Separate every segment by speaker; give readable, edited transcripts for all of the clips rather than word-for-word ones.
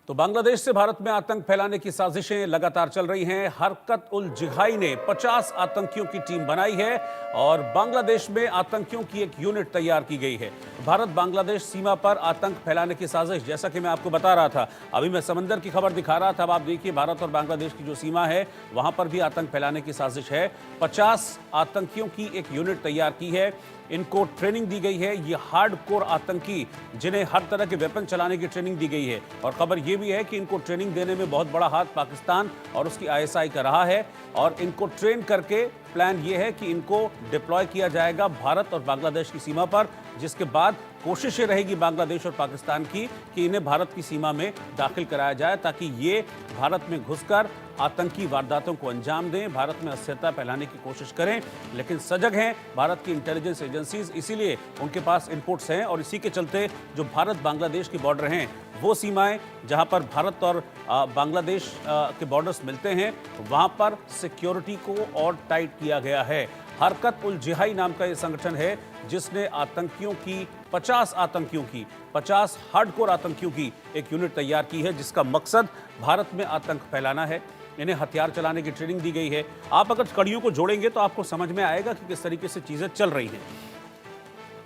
Speaker 1: तो बांग्लादेश से भारत में आतंक फैलाने की साजिशें लगातार चल रही हैं। हरकत उल जिहाद ने 50 आतंकियों की टीम बनाई है और बांग्लादेश में आतंकियों की एक यूनिट तैयार की गई है। भारत बांग्लादेश सीमा पर आतंक फैलाने की साजिश, जैसा कि मैं आपको बता रहा था, अभी मैं समंदर की खबर दिखा रहा था। अब आप देखिए, भारत और बांग्लादेश की जो सीमा है वहां पर भी आतंक फैलाने की साजिश है। 50 आतंकियों की एक यूनिट तैयार की है, इनको ट्रेनिंग दी गई है। ये हार्डकोर आतंकी जिन्हें हर तरह के वेपन चलाने की ट्रेनिंग दी गई है, और खबर यह भी है कि इनको ट्रेनिंग देने में बहुत बड़ा हाथ पाकिस्तान और उसकी आईएसआई का रहा है। और इनको ट्रेन करके प्लान ये है कि इनको डिप्लॉय किया जाएगा भारत और बांग्लादेश की सीमा पर, जिसके बाद कोशिश ये रहेगी बांग्लादेश और पाकिस्तान की कि इन्हें भारत की सीमा में दाखिल कराया जाए, ताकि ये भारत में घुसकर आतंकी वारदातों को अंजाम दें, भारत में अस्थिरता फैलाने की कोशिश करें। लेकिन सजग हैं भारत की इंटेलिजेंस एजेंसीज, इसीलिए उनके पास इनपुट्स हैं, और इसी के चलते जो भारत बांग्लादेश की बॉर्डर हैं, वो सीमाएं जहां पर भारत और बांग्लादेश के बॉर्डर्स मिलते हैं, वहां पर सिक्योरिटी को और टाइट किया गया है। हरकत उल जिहाद नाम का ये संगठन है जिसने आतंकियों की 50 हार्डकोर आतंकियों की एक यूनिट तैयार की है, जिसका मकसद भारत में आतंक फैलाना है। इन्हें हथियार चलाने की ट्रेनिंग दी गई है। आप अगर कड़ियों को जोड़ेंगे तो आपको समझ में आएगा कि किस तरीके से चीजें चल रही हैं।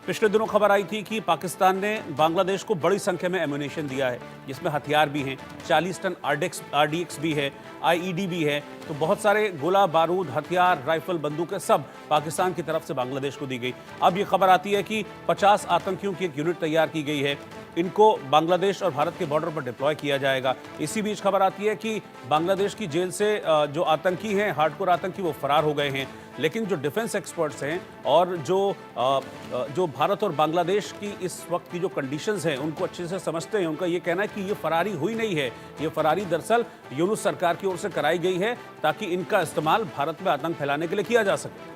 Speaker 1: पिछले दिनों खबर आई थी कि पाकिस्तान ने बांग्लादेश को बड़ी संख्या में एम्यूनेशन दिया है, जिसमें हथियार भी हैं, 40 टन आरडीएक्स भी है, आईईडी भी है। तो बहुत सारे गोला बारूद, हथियार, राइफल, बंदूकें सब पाकिस्तान की तरफ से बांग्लादेश को दी गई। अब ये खबर आती है कि 50 आतंकियों की एक यूनिट तैयार की गई है, इनको बांग्लादेश और भारत के बॉर्डर पर डिप्लॉय किया जाएगा। इसी बीच खबर आती है कि बांग्लादेश की जेल से जो आतंकी हैं, हार्डकोर आतंकी, वो फरार हो गए हैं। लेकिन जो डिफेंस एक्सपर्ट्स हैं और जो भारत और बांग्लादेश की इस वक्त की जो कंडीशंस हैं उनको अच्छे से समझते हैं, उनका ये कहना है कि ये फरारी हुई नहीं है, ये फरारी दरअसल यूनुस सरकार की ओर से कराई गई है, ताकि इनका इस्तेमाल भारत में आतंक फैलाने के लिए किया जा सके।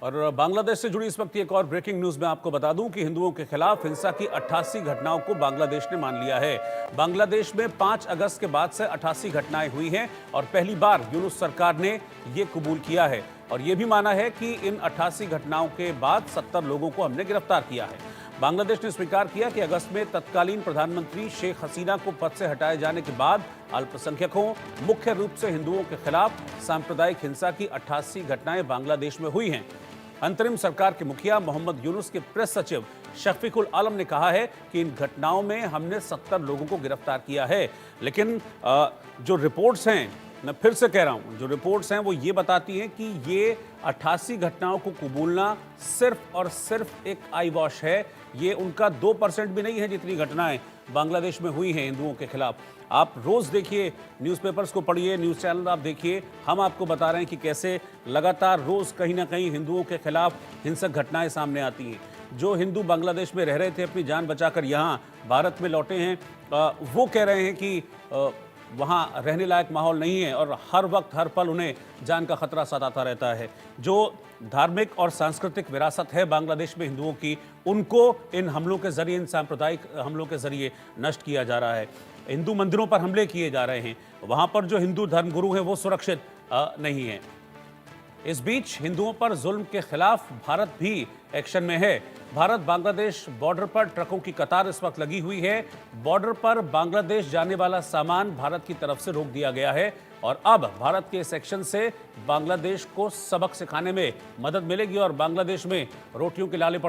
Speaker 1: और बांग्लादेश से जुड़ी इस वक्त एक और ब्रेकिंग न्यूज में आपको बता दूं कि हिंदुओं के खिलाफ हिंसा की 88 घटनाओं को बांग्लादेश ने मान लिया है। बांग्लादेश में 5 अगस्त के बाद से 88 घटनाएं हुई हैं और पहली बार यूनुस सरकार ने यह कबूल किया है और यह भी माना है कि इन 88 घटनाओं के बाद 70 लोगों को हमने गिरफ्तार किया है। बांग्लादेश ने स्वीकार किया कि अगस्त में तत्कालीन प्रधानमंत्री शेख हसीना को पद से हटाए जाने के बाद अल्पसंख्यकों, मुख्य रूप से हिंदुओं के खिलाफ सांप्रदायिक हिंसा की 88 घटनाएं बांग्लादेश में हुई हैं। अंतरिम सरकार के मुखिया मोहम्मद यूनुस के प्रेस सचिव शफीकुल आलम ने कहा है कि इन घटनाओं में हमने 70 लोगों को गिरफ्तार किया है। लेकिन जो रिपोर्ट्स हैं, मैं फिर से कह रहा हूं, जो रिपोर्ट्स हैं वो ये बताती हैं कि ये 88 घटनाओं को कबूलना सिर्फ और सिर्फ एक आई वॉश है। ये उनका 2% भी नहीं है जितनी घटनाएं बांग्लादेश में हुई हैं हिंदुओं के खिलाफ। आप रोज देखिए, न्यूज़पेपर्स को पढ़िए, न्यूज़ चैनल आप देखिए, हम आपको बता रहे हैं कि कैसे लगातार रोज कहीं ना कहीं हिंदुओं के खिलाफ हिंसक घटनाएं सामने आती हैं। जो हिंदू बांग्लादेश में रह रहे थे, अपनी जान बचाकर यहाँ भारत में लौटे हैं, वो कह रहे हैं कि वहाँ रहने लायक माहौल नहीं है और हर वक्त हर पल उन्हें जान का खतरा सताता रहता है। जो धार्मिक और सांस्कृतिक विरासत है बांग्लादेश में हिंदुओं की, उनको इन हमलों के जरिए, इन सांप्रदायिक हमलों के जरिए नष्ट किया जा रहा है। हिंदू मंदिरों पर हमले किए जा रहे हैं, वहाँ पर जो हिंदू धर्मगुरु हैं वो सुरक्षित नहीं है। इस बीच हिंदुओं पर जुल्म के खिलाफ भारत भी एक्शन में है। भारत बांग्लादेश बॉर्डर पर ट्रकों की कतार इस वक्त लगी हुई है। बॉर्डर पर बांग्लादेश जाने वाला सामान भारत की तरफ से रोक दिया गया है और अब भारत के सेक्शन से बांग्लादेश को सबक सिखाने में मदद मिलेगी और बांग्लादेश में रोटियों के लाले पड़